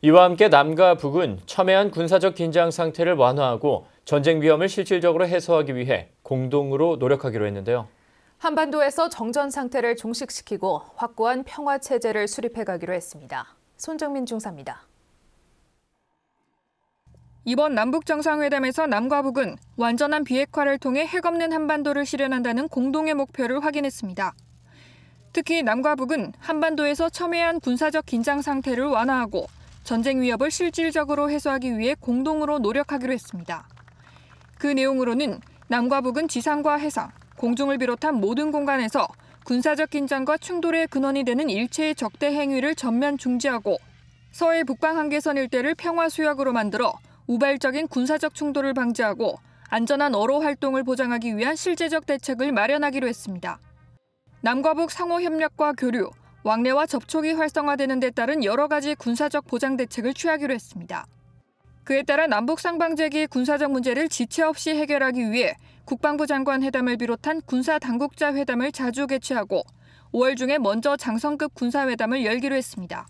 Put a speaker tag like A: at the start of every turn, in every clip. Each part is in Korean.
A: 이와 함께 남과 북은 첨예한 군사적 긴장 상태를 완화하고 전쟁 위험을 실질적으로 해소하기 위해 공동으로 노력하기로 했는데요.
B: 한반도에서 정전 상태를 종식시키고 확고한 평화 체제를 수립해가기로 했습니다. 손정민 중사입니다.
C: 이번 남북 정상회담에서 남과 북은 완전한 비핵화를 통해 핵없는 한반도를 실현한다는 공동의 목표를 확인했습니다. 특히 남과 북은 한반도에서 첨예한 군사적 긴장 상태를 완화하고 전쟁 위협을 실질적으로 해소하기 위해 공동으로 노력하기로 했습니다. 그 내용으로는 남과 북은 지상과 해상, 공중을 비롯한 모든 공간에서 군사적 긴장과 충돌의 근원이 되는 일체의 적대 행위를 전면 중지하고 서해 북방 한계선 일대를 평화 수역으로 만들어 우발적인 군사적 충돌을 방지하고 안전한 어로 활동을 보장하기 위한 실제적 대책을 마련하기로 했습니다. 남과 북 상호 협력과 교류, 왕래와 접촉이 활성화되는 데 따른 여러 가지 군사적 보장 대책을 취하기로 했습니다. 그에 따라 남북 쌍방제기의 군사적 문제를 지체 없이 해결하기 위해 국방부 장관 회담을 비롯한 군사 당국자 회담을 자주 개최하고 5월 중에 먼저 장성급 군사회담을 열기로 했습니다.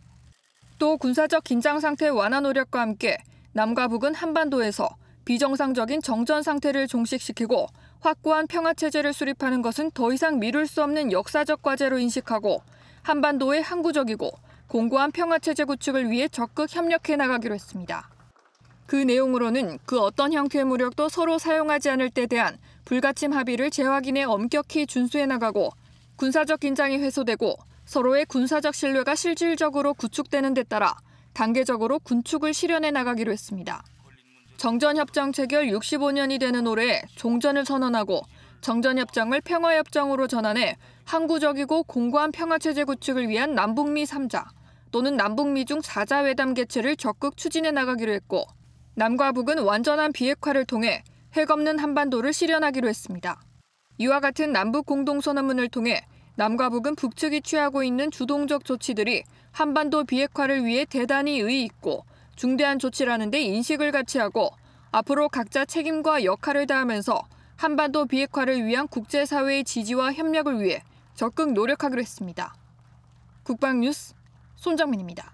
C: 또 군사적 긴장 상태 완화 노력과 함께 남과 북은 한반도에서 비정상적인 정전 상태를 종식시키고 확고한 평화 체제를 수립하는 것은 더 이상 미룰 수 없는 역사적 과제로 인식하고 한반도의 항구적이고 공고한 평화 체제 구축을 위해 적극 협력해 나가기로 했습니다. 그 내용으로는 그 어떤 형태의 무력도 서로 사용하지 않을 때 대한 불가침 합의를 재확인해 엄격히 준수해 나가고 군사적 긴장이 해소되고 서로의 군사적 신뢰가 실질적으로 구축되는 데 따라 단계적으로 군축을 실현해 나가기로 했습니다. 정전협정 체결 65년이 되는 올해에 종전을 선언하고 정전협정을 평화협정으로 전환해 항구적이고 공고한 평화체제 구축을 위한 남북미 3자 또는 남북미 중 4자 회담 개최를 적극 추진해 나가기로 했고 남과 북은 완전한 비핵화를 통해 핵없는 한반도를 실현하기로 했습니다. 이와 같은 남북 공동선언문을 통해 남과 북은 북측이 취하고 있는 주동적 조치들이 한반도 비핵화를 위해 대단히 의의 있고 중대한 조치라는 데 인식을 같이 하고 앞으로 각자 책임과 역할을 다하면서 한반도 비핵화를 위한 국제사회의 지지와 협력을 위해 적극 노력하기로 했습니다. 국방뉴스 손정민입니다.